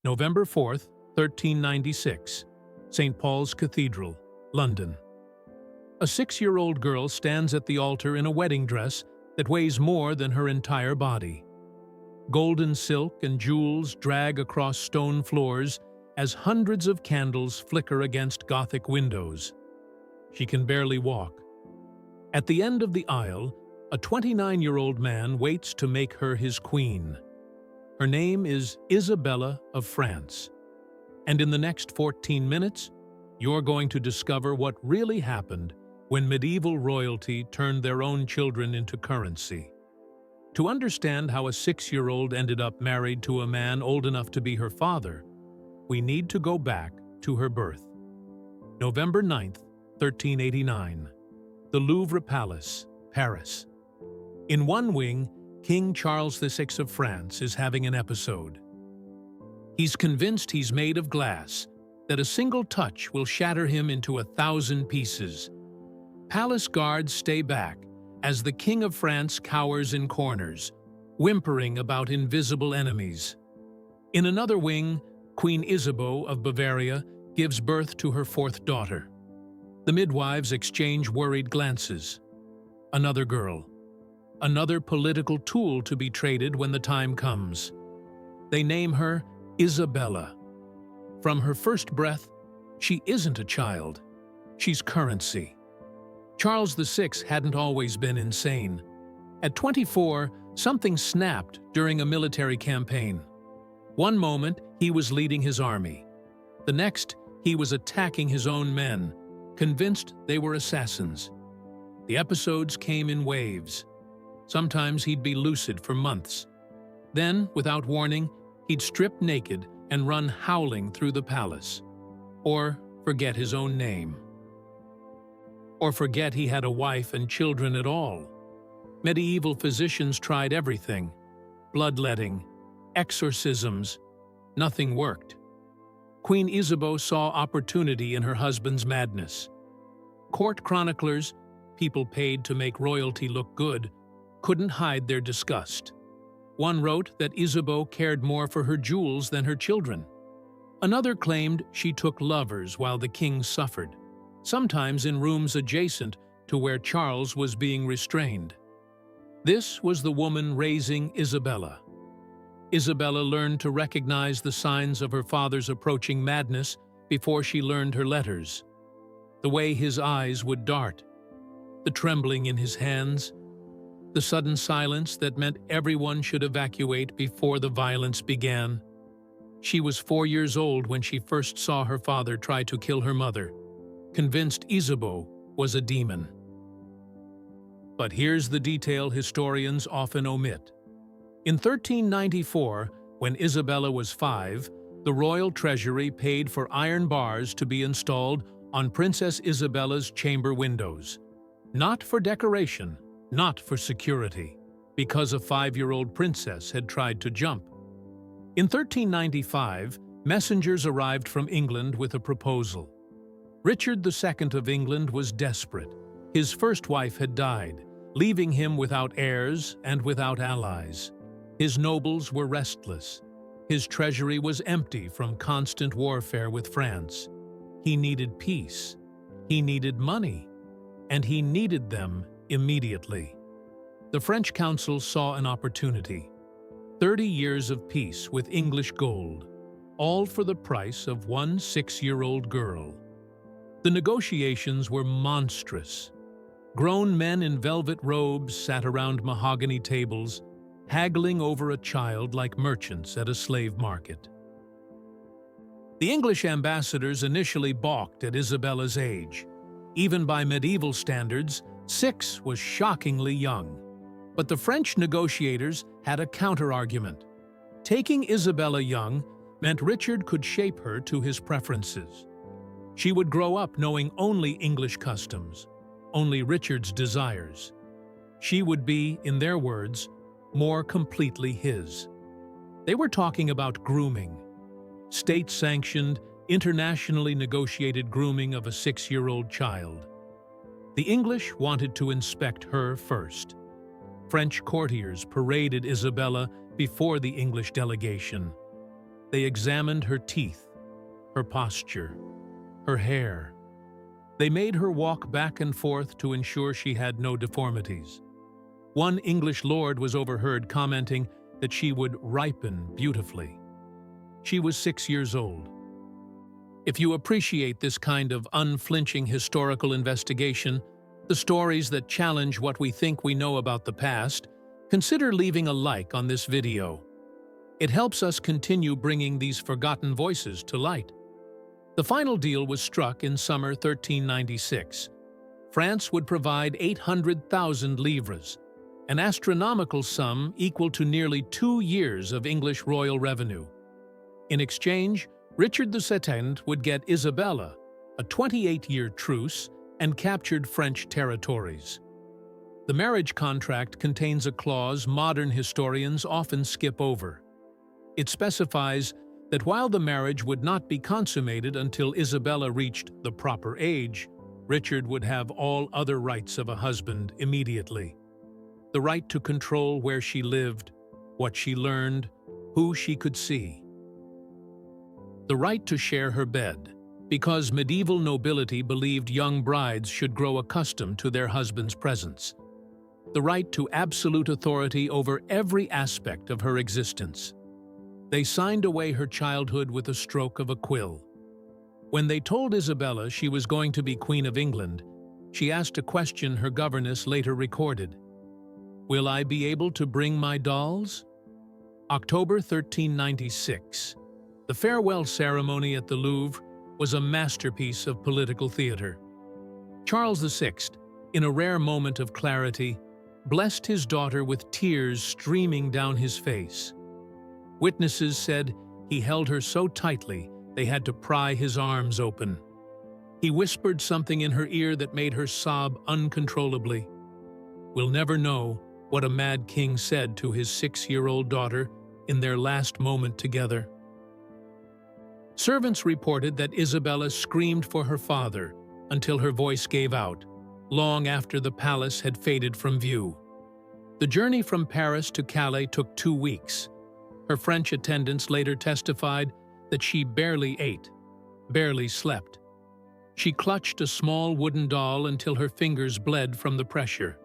November 4th, 1396, St. Paul's Cathedral, London. A 6-year-old girl stands at the altar in a wedding dress that weighs more than her entire body. Golden silk and jewels drag across stone floors as hundreds of candles flicker against Gothic windows. She can barely walk. At the end of the aisle, a 29-year-old man waits to make her his queen. Her name is Isabella of France. And in the next 14 minutes, you're going to discover what really happened when medieval royalty turned their own children into currency. To understand how a 6-year-old ended up married to a man old enough to be her father, we need to go back to her birth. November 9th, 1389. The Louvre Palace, Paris. In one wing, King Charles VI of France is having an episode. He's convinced he's made of glass, that a single touch will shatter him into 1,000 pieces. Palace guards stay back as the King of France cowers in corners, whimpering about invisible enemies. In another wing, Queen Isabeau of Bavaria gives birth to her 4th daughter. The midwives exchange worried glances. Another girl. Another political tool to be traded when the time comes. They name her Isabella. From her first breath, she isn't a child. She's currency. Charles VI hadn't always been insane. At 24, something snapped during a military campaign. One moment, he was leading his army. The next, he was attacking his own men, convinced they were assassins. The episodes came in waves. Sometimes he'd be lucid for months. Then, without warning, he'd strip naked and run howling through the palace. Or forget his own name. Or forget he had a wife and children at all. Medieval physicians tried everything. Bloodletting, exorcisms. Nothing worked. Queen Isabeau saw opportunity in her husband's madness. Court chroniclers, people paid to make royalty look good, couldn't hide their disgust. One wrote that Isabeau cared more for her jewels than her children. Another claimed she took lovers while the king suffered, sometimes in rooms adjacent to where Charles was being restrained. This was the woman raising Isabella. Isabella learned to recognize the signs of her father's approaching madness before she learned her letters. The way his eyes would dart, the trembling in his hands, the sudden silence that meant everyone should evacuate before the violence began. She was 4 years old when she first saw her father try to kill her mother, convinced Isabeau was a demon. But here's the detail historians often omit. In 1394, when Isabella was 5, the royal treasury paid for iron bars to be installed on Princess Isabella's chamber windows. Not for decoration, not for security, because a 5-year-old princess had tried to jump. In 1395, messengers arrived from England with a proposal. Richard II of England was desperate. His first wife had died, leaving him without heirs and without allies. His nobles were restless. His treasury was empty from constant warfare with France. He needed peace. He needed money. And he needed them immediately. The French council saw an opportunity. 30 years of peace with English gold, all for the price of one 6-year-old girl. The negotiations were monstrous. Grown men in velvet robes sat around mahogany tables, haggling over a child like merchants at a slave market. The English ambassadors initially balked at Isabella's age. Even by medieval standards, 6 was shockingly young. But the French negotiators had a counter-argument. Taking Isabella young meant Richard could shape her to his preferences. She would grow up knowing only English customs, only Richard's desires. She would be, in their words, more completely his. They were talking about grooming. State-sanctioned, internationally negotiated grooming of a 6-year-old child. The English wanted to inspect her first. French courtiers paraded Isabella before the English delegation. They examined her teeth, her posture, her hair. They made her walk back and forth to ensure she had no deformities. One English lord was overheard commenting that she would ripen beautifully. She was 6 years old. If you appreciate this kind of unflinching historical investigation, the stories that challenge what we think we know about the past, consider leaving a like on this video. It helps us continue bringing these forgotten voices to light. The final deal was struck in summer 1396. France would provide 800,000 livres, an astronomical sum equal to nearly 2 years of English royal revenue. In exchange, Richard II would get Isabella, a 28-year truce, and captured French territories. The marriage contract contains a clause modern historians often skip over. It specifies that while the marriage would not be consummated until Isabella reached the proper age, Richard would have all other rights of a husband immediately. The right to control where she lived, what she learned, who she could see. The right to share her bed, because medieval nobility believed young brides should grow accustomed to their husband's presence. The right to absolute authority over every aspect of her existence. They signed away her childhood with a stroke of a quill. When they told Isabella she was going to be Queen of England, she asked a question her governess later recorded. "Will I be able to bring my dolls?" October 1396. The farewell ceremony at the Louvre was a masterpiece of political theater. Charles VI, in a rare moment of clarity, blessed his daughter with tears streaming down his face. Witnesses said he held her so tightly they had to pry his arms open. He whispered something in her ear that made her sob uncontrollably. We'll never know what a mad king said to his 6-year-old daughter in their last moment together. Servants reported that Isabella screamed for her father until her voice gave out, long after the palace had faded from view. The journey from Paris to Calais took 2 weeks. Her French attendants later testified that she barely ate, barely slept. She clutched a small wooden doll until her fingers bled from the pressure.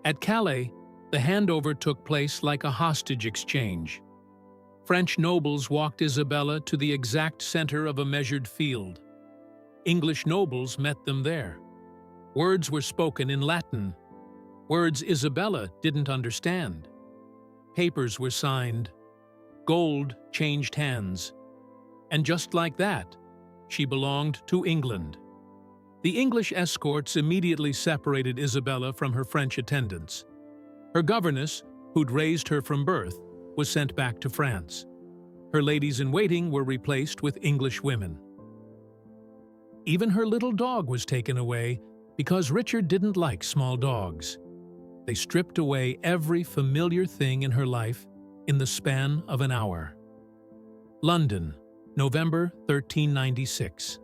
At Calais, the handover took place like a hostage exchange. French nobles walked Isabella to the exact center of a measured field. English nobles met them there. Words were spoken in Latin, words Isabella didn't understand. Papers were signed. Gold changed hands. And just like that, she belonged to England. The English escorts immediately separated Isabella from her French attendants. Her governess, who'd raised her from birth, was sent back to France. Her ladies-in-waiting were replaced with English women. Even her little dog was taken away because Richard didn't like small dogs. They stripped away every familiar thing in her life in the span of an hour. London, November 1396.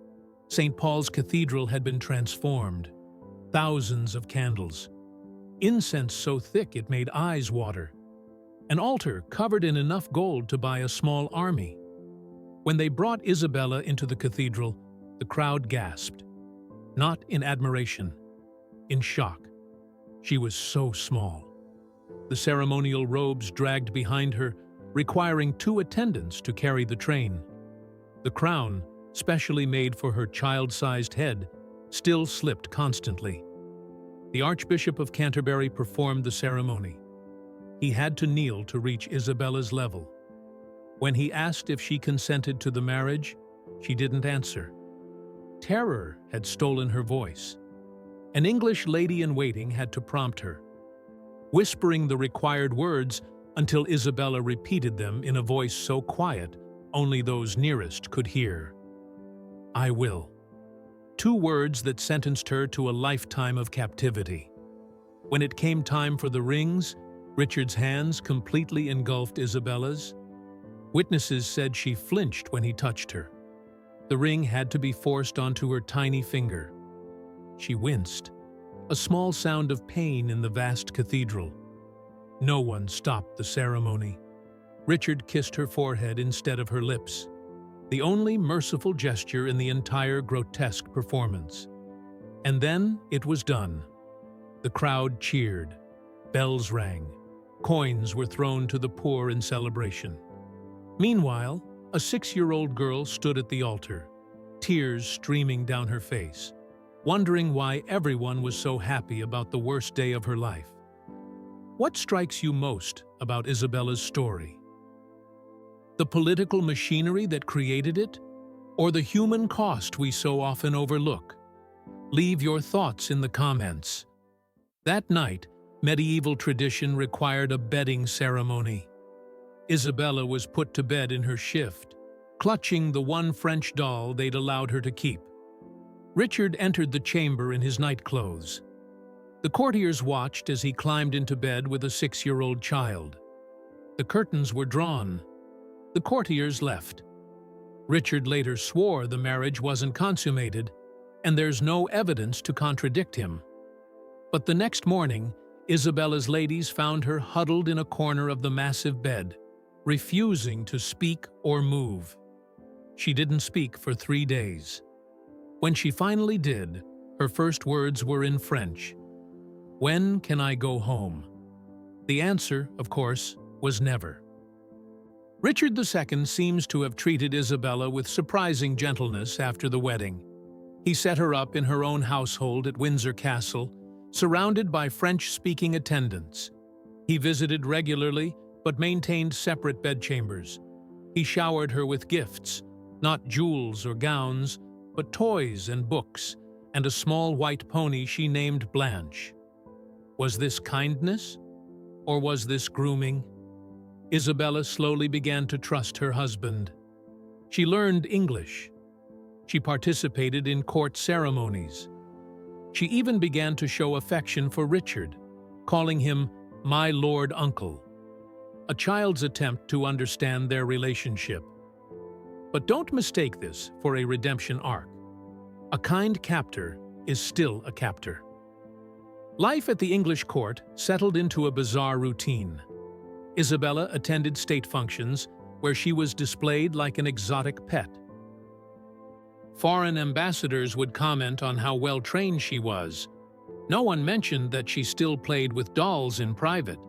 St. Paul's Cathedral had been transformed. Thousands of candles. Incense so thick it made eyes water. An altar covered in enough gold to buy a small army. When they brought Isabella into the cathedral, the crowd gasped. Not in admiration, in shock. She was so small. The ceremonial robes dragged behind her, requiring 2 attendants to carry the train. The crown, specially made for her child-sized head, still slipped constantly. The Archbishop of Canterbury performed the ceremony. He had to kneel to reach Isabella's level. When he asked if she consented to the marriage, she didn't answer. Terror had stolen her voice. An English lady-in-waiting had to prompt her, whispering the required words until Isabella repeated them in a voice so quiet only those nearest could hear. "I will." 2 words that sentenced her to a lifetime of captivity. When it came time for the rings, Richard's hands completely engulfed Isabella's. Witnesses said she flinched when he touched her. The ring had to be forced onto her tiny finger. She winced, a small sound of pain in the vast cathedral. No one stopped the ceremony. Richard kissed her forehead instead of her lips, the only merciful gesture in the entire grotesque performance. And then it was done. The crowd cheered, bells rang, coins were thrown to the poor in celebration. Meanwhile, a 6-year-old girl stood at the altar, tears streaming down her face, wondering why everyone was so happy about the worst day of her life. What strikes you most about Isabella's story? The political machinery that created it, or the human cost we so often overlook? Leave your thoughts in the comments. That night, medieval tradition required a bedding ceremony. Isabella was put to bed in her shift, clutching the one French doll they'd allowed her to keep. Richard entered the chamber in his nightclothes. The courtiers watched as he climbed into bed with a 6-year-old child. The curtains were drawn. The courtiers left. Richard later swore the marriage wasn't consummated, and there's no evidence to contradict him. But the next morning, Isabella's ladies found her huddled in a corner of the massive bed, refusing to speak or move. She didn't speak for 3 days. When she finally did, her first words were in French. "When can I go home?" The answer, of course, was never. Richard II seems to have treated Isabella with surprising gentleness after the wedding. He set her up in her own household at Windsor Castle, surrounded by French-speaking attendants. He visited regularly, but maintained separate bedchambers. He showered her with gifts, not jewels or gowns, but toys and books, and a small white pony she named Blanche. Was this kindness? Or was this grooming? Isabella slowly began to trust her husband. She learned English. She participated in court ceremonies. She even began to show affection for Richard, calling him "my Lord Uncle," a child's attempt to understand their relationship. But don't mistake this for a redemption arc. A kind captor is still a captor. Life at the English court settled into a bizarre routine. Isabella attended state functions where she was displayed like an exotic pet. Foreign ambassadors would comment on how well-trained she was. No one mentioned that she still played with dolls in private,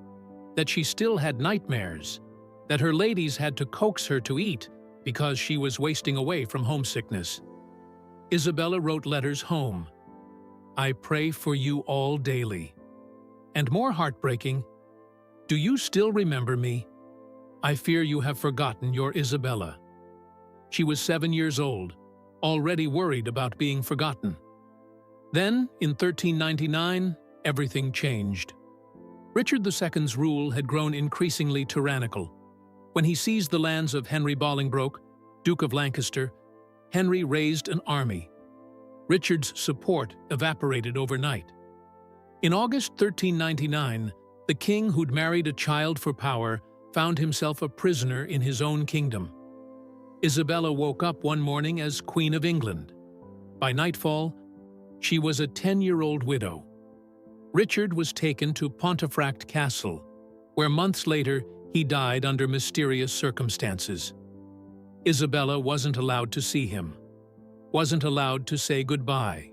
that she still had nightmares, that her ladies had to coax her to eat because she was wasting away from homesickness. Isabella wrote letters home. "I pray for you all daily." And more heartbreaking, "Do you still remember me? I fear you have forgotten your Isabella." She was 7 years old, already worried about being forgotten. Then, in 1399, everything changed. Richard II's rule had grown increasingly tyrannical. When he seized the lands of Henry Bolingbroke, Duke of Lancaster, Henry raised an army. Richard's support evaporated overnight. In August 1399, the king who'd married a child for power found himself a prisoner in his own kingdom. Isabella woke up one morning as Queen of England. By nightfall, she was a 10-year-old widow. Richard was taken to Pontefract Castle, where months later he died under mysterious circumstances. Isabella wasn't allowed to see him, wasn't allowed to say goodbye.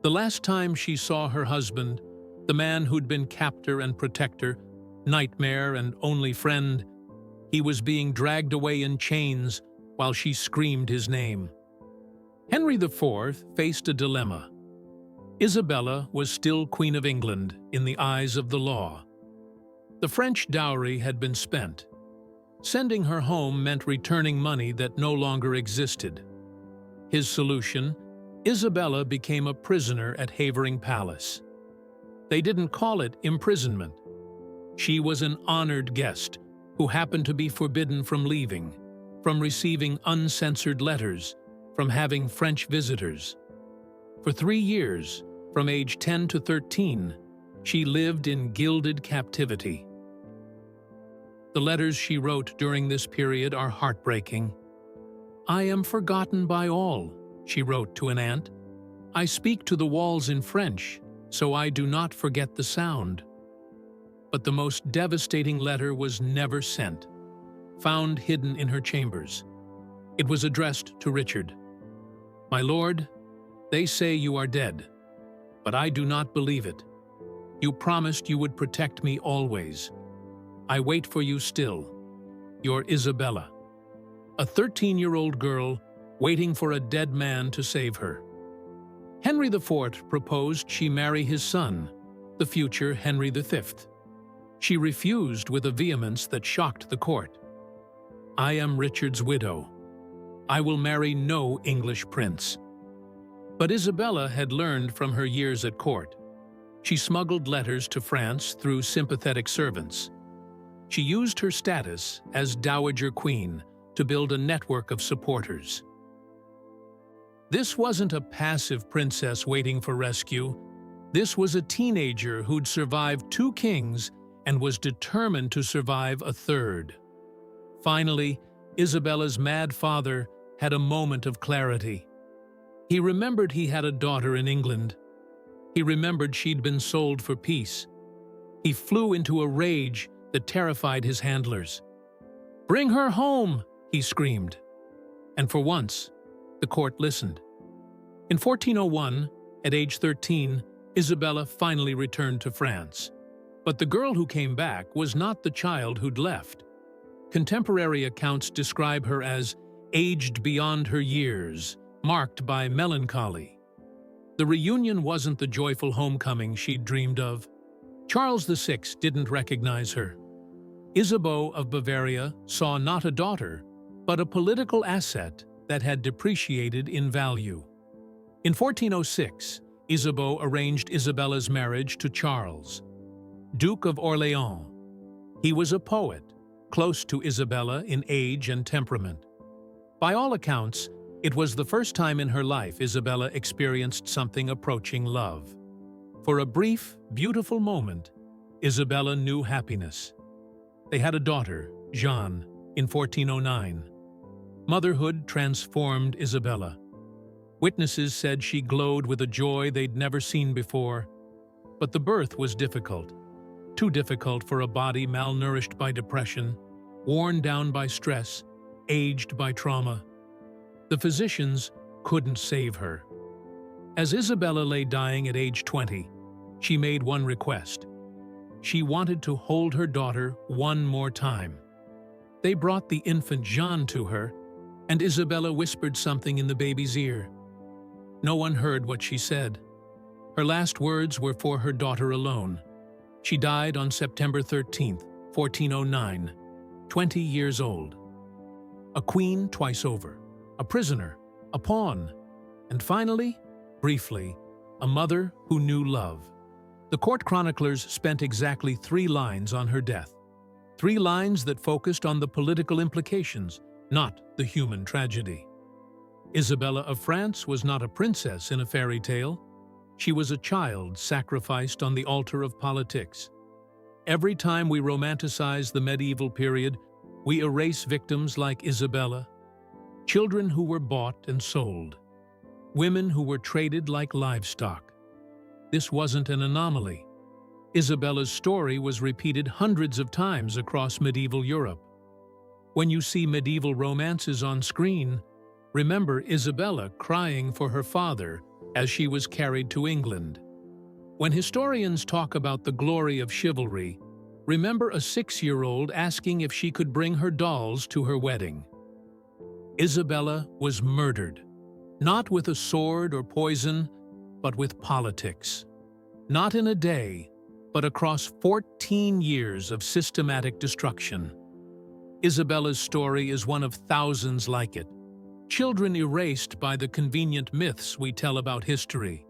The last time she saw her husband, the man who'd been captor and protector, nightmare and only friend, he was being dragged away in chains while she screamed his name. Henry IV faced a dilemma. Isabella was still Queen of England in the eyes of the law. The French dowry had been spent. Sending her home meant returning money that no longer existed. His solution: Isabella became a prisoner at Havering Palace. They didn't call it imprisonment. She was an honored guest who happened to be forbidden from leaving, from receiving uncensored letters, from having French visitors. For 3 years, from age 10 to 13, she lived in gilded captivity. The letters she wrote during this period are heartbreaking. "I am forgotten by all," she wrote to an aunt. "I speak to the walls in French, so I do not forget the sound." But the most devastating letter was never sent. found hidden in her chambers. It was addressed to Richard. "My lord, they say you are dead, but I do not believe it. You promised you would protect me always. I wait for you still. Your Isabella." A 13-year-old girl waiting for a dead man to save her. Henry IV proposed she marry his son, the future Henry V. She refused with a vehemence that shocked the court. "I am Richard's widow. I will marry no English prince." But Isabella had learned from her years at court. She smuggled letters to France through sympathetic servants. She used her status as Dowager Queen to build a network of supporters. This wasn't a passive princess waiting for rescue. This was a teenager who'd survived 2 kings and was determined to survive a third. Finally, Isabella's mad father had a moment of clarity. He remembered he had a daughter in England. He remembered she'd been sold for peace. He flew into a rage that terrified his handlers. "Bring her home!" he screamed. And for once, the court listened. In 1401, at age 13, Isabella finally returned to France. But the girl who came back was not the child who'd left. Contemporary accounts describe her as aged beyond her years, marked by melancholy. The reunion wasn't the joyful homecoming she'd dreamed of. Charles VI didn't recognize her. Isabeau of Bavaria saw not a daughter, but a political asset that had depreciated in value. In 1406, Isabeau arranged Isabella's marriage to Charles, Duke of Orléans. He was a poet, close to Isabella in age and temperament. By all accounts, it was the first time in her life Isabella experienced something approaching love. For a brief, beautiful moment, Isabella knew happiness. They had a daughter, Jeanne, in 1409. Motherhood transformed Isabella. Witnesses said she glowed with a joy they'd never seen before. But the birth was difficult. Too difficult for a body malnourished by depression, worn down by stress, aged by trauma. The physicians couldn't save her. As Isabella lay dying at age 20, she made one request. She wanted to hold her daughter one more time. They brought the infant Jeanne to her, and Isabella whispered something in the baby's ear. No one heard what she said. Her last words were for her daughter alone. She died on September 13, 1409, 20 years old. A queen twice over, a prisoner, a pawn, and finally, briefly, a mother who knew love. The court chroniclers spent exactly 3 lines on her death. 3 lines that focused on the political implications, not the human tragedy. Isabella of France was not a princess in a fairy tale. She was a child sacrificed on the altar of politics. Every time we romanticize the medieval period, we erase victims like Isabella, children who were bought and sold, women who were traded like livestock. This wasn't an anomaly. Isabella's story was repeated hundreds of times across medieval Europe. When you see medieval romances on screen, remember Isabella crying for her father as she was carried to England. When historians talk about the glory of chivalry, remember a 6-year-old asking if she could bring her dolls to her wedding. Isabella was murdered, not with a sword or poison, but with politics. Not in a day, but across 14 years of systematic destruction. Isabella's story is one of thousands like it, children erased by the convenient myths we tell about history.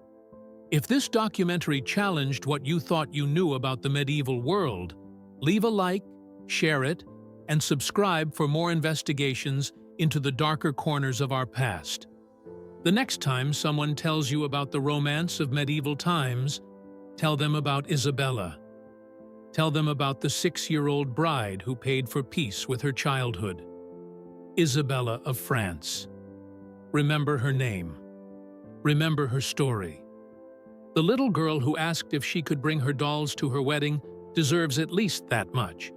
If this documentary challenged what you thought you knew about the medieval world, leave a like, share it, and subscribe for more investigations into the darker corners of our past. The next time someone tells you about the romance of medieval times, tell them about Isabella. Tell them about the 6-year-old bride who paid for peace with her childhood. Isabella of France. Remember her name. Remember her story. The little girl who asked if she could bring her dolls to her wedding deserves at least that much.